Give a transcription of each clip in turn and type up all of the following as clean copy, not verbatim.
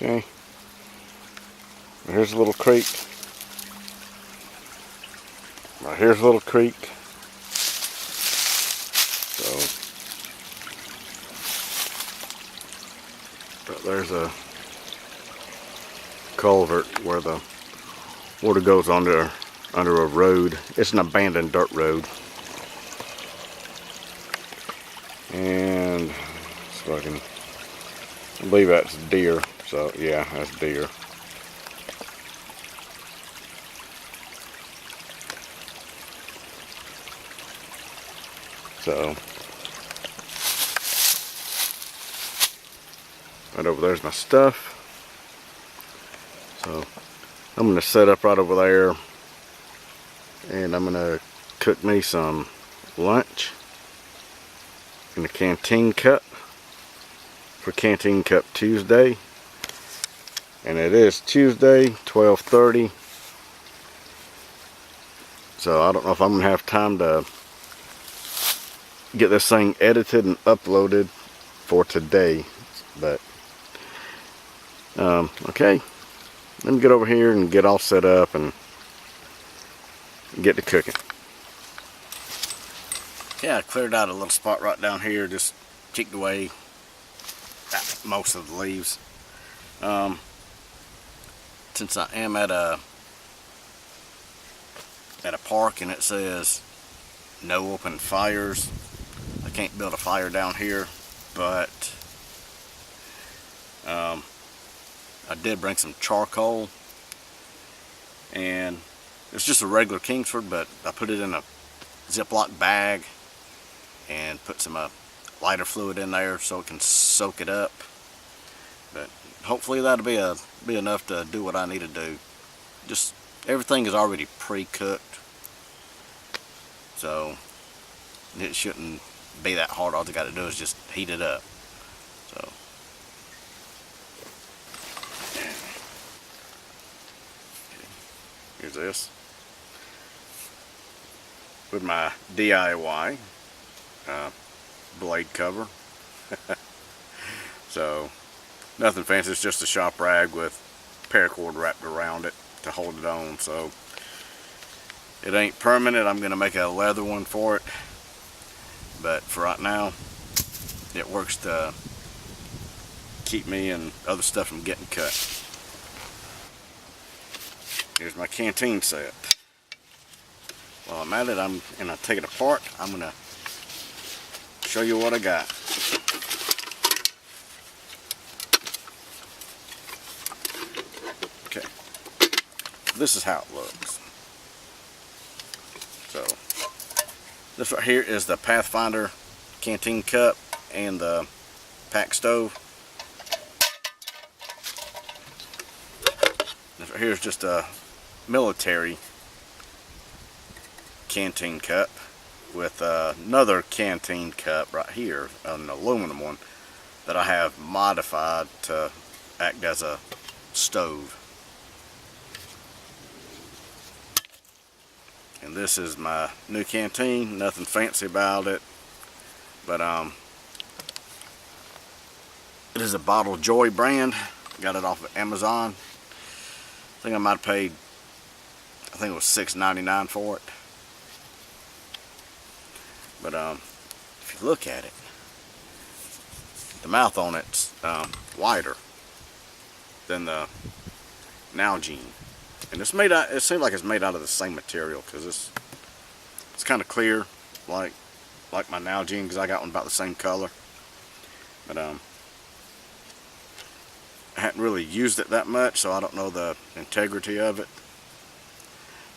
Okay. Here's a little creek. Right here's a little creek. So there's a culvert where the water goes under a road. It's an abandoned dirt road. And so I believe that's deer. So yeah, that's deer. So right over there's my stuff. So I'm gonna set up right over there, and I'm gonna cook me some lunch in a Canteen cup for Canteen Cup Tuesday. And it is Tuesday, 12:30. So I don't know if I'm gonna have time to get this thing edited and uploaded for today, but okay, let me get over here and get all set up and get to cooking. Yeah, I cleared out a little spot right down here, just kicked away most of the leaves. Since I am at a park and it says no open fires, I can't build a fire down here, but I did bring some charcoal, and it's just a regular Kingsford, but I put it in a Ziploc bag and put some lighter fluid in there so it can soak it up. But hopefully that'll be enough to do what I need to do. Just everything is already pre-cooked, so it shouldn't be that hard. All I got to do is just heat it up. So here's this with my DIY blade cover. So nothing fancy, it's just a shop rag with paracord wrapped around it to hold it on. So it ain't permanent. I'm gonna make a leather one for it, but for right now it works to keep me and other stuff from getting cut. Here's my Canteen set. While I'm at it, I'm gonna take it apart. I'm gonna show you what I got. Okay, this is how it looks. So this right here is the Pathfinder Canteen cup and the pack stove. This right here is just a military Canteen cup with another Canteen cup right here, an aluminum one that I have modified to act as a stove. And this is my new Canteen. Nothing fancy about it, but it is a Bottle Joy brand. Got it off of Amazon. I think I might have paid, I think it was $6.99 for it. But if you look at it, the mouth on it's wider than the Nalgene, and it's made out. It seems like it's made out of the same material, because it's kind of clear, like my Nalgene, because I got one about the same color. But I hadn't really used it that much, so I don't know the integrity of it.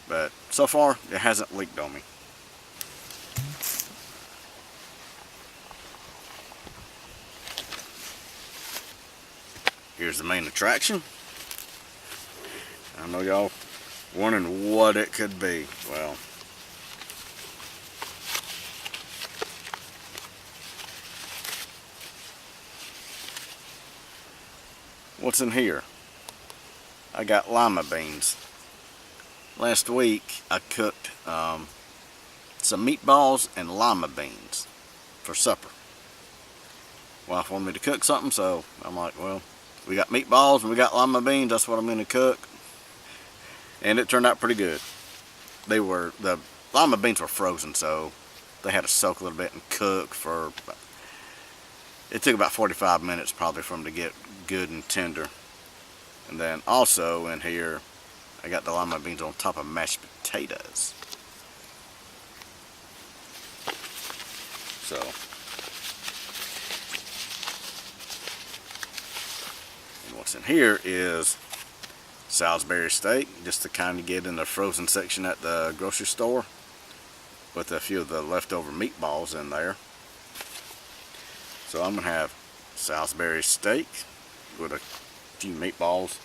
But so far, it hasn't leaked on me. Here's the main attraction. I know y'all wondering what it could be. Well, what's in here? I got lima beans. Last week I cooked some meatballs and lima beans for supper. Wife wanted me to cook something, so I'm like, well, We got meatballs and we got lima beans. That's what I'm going to cook. And it turned out pretty good. The lima beans were frozen, so they had to soak a little bit and cook for, it took about 45 minutes probably for them to get good and tender. And then also in here, I got the lima beans on top of mashed potatoes. So, and what's in here is Salisbury steak, just the kind you get in the frozen section at the grocery store, with a few of the leftover meatballs in there. So I'm going to have Salisbury steak with a few meatballs,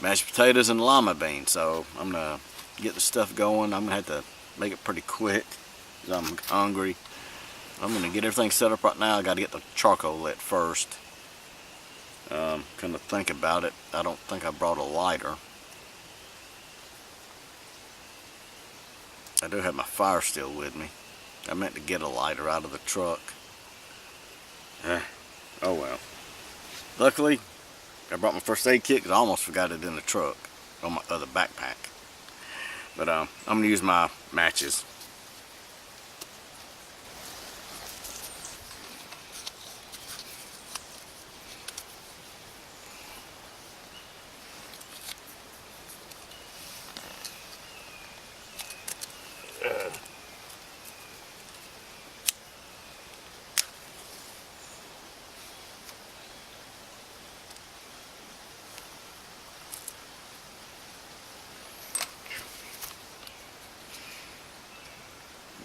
mashed potatoes, and lima beans. So I'm going to get the stuff going. I'm going to have to make it pretty quick because I'm hungry. I'm going to get everything set up right now. I got to get the charcoal lit first. Come to think about it, I don't think I brought a lighter. I do have my fire still with me. I meant to get a lighter out of the truck. Oh well. Luckily, I brought my first aid kit because I almost forgot it in the truck on my other backpack. But I'm going to use my matches.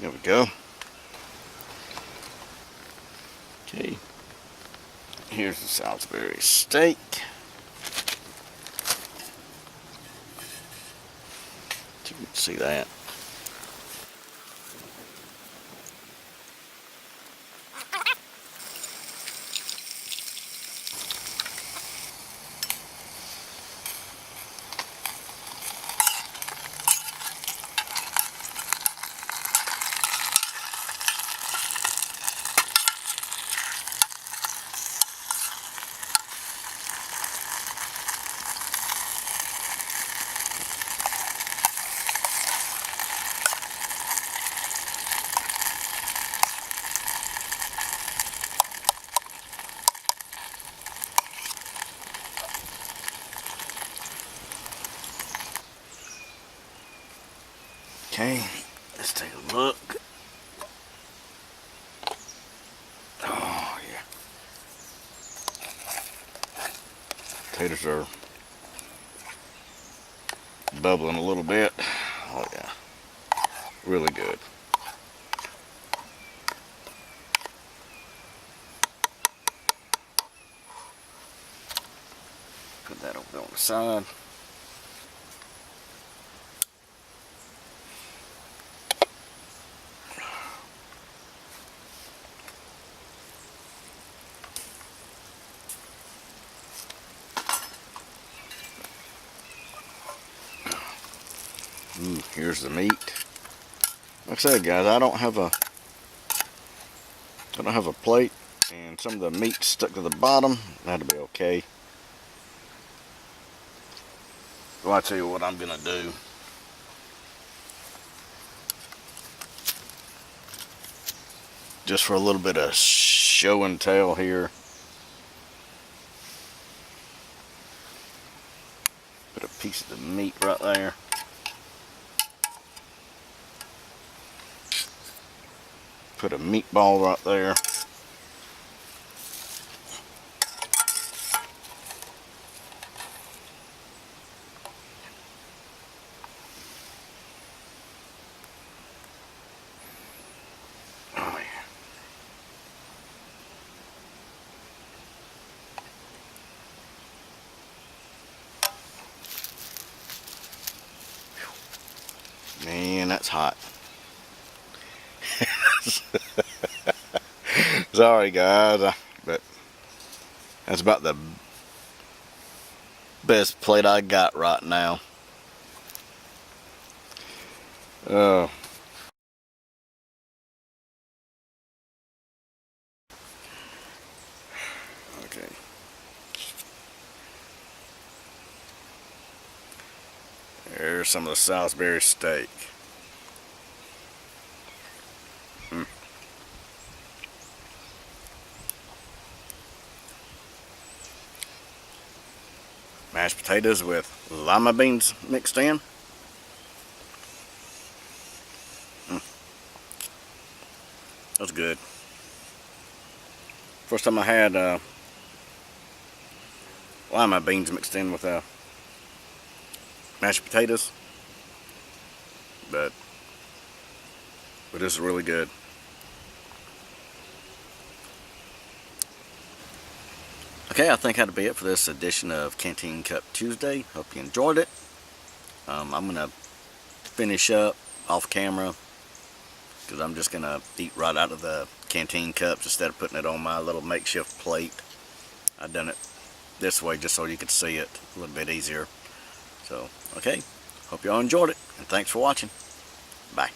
There we go. Okay. Here's the Salisbury steak. You can see that. Okay, let's take a look. Oh, yeah. Potatoes are bubbling a little bit. Oh, yeah. Really good. Put that over there on the side. Ooh, here's the meat. Like I said, guys, I don't have a plate, and some of the meat stuck to the bottom. That'll be okay. Well, I'll tell you what I'm gonna do. Just for a little bit of show and tell here. Put a piece of the meat right there. Put a meatball right there. Oh yeah. Man, that's hot. Sorry guys, but that's about the best plate I got right now. There's some of the Salisbury steak. Mashed potatoes with lima beans mixed in. That's good. First time I had lima beans mixed in with mashed potatoes, but this is really good. Okay, I think that'll be it for this edition of Canteen Cup Tuesday. Hope you enjoyed it. I'm gonna finish up off camera because I'm just gonna eat right out of the canteen cups instead of putting it on my little makeshift plate. I've done it this way just so you could see it a little bit easier. So, okay, hope y'all enjoyed it, and thanks for watching. Bye.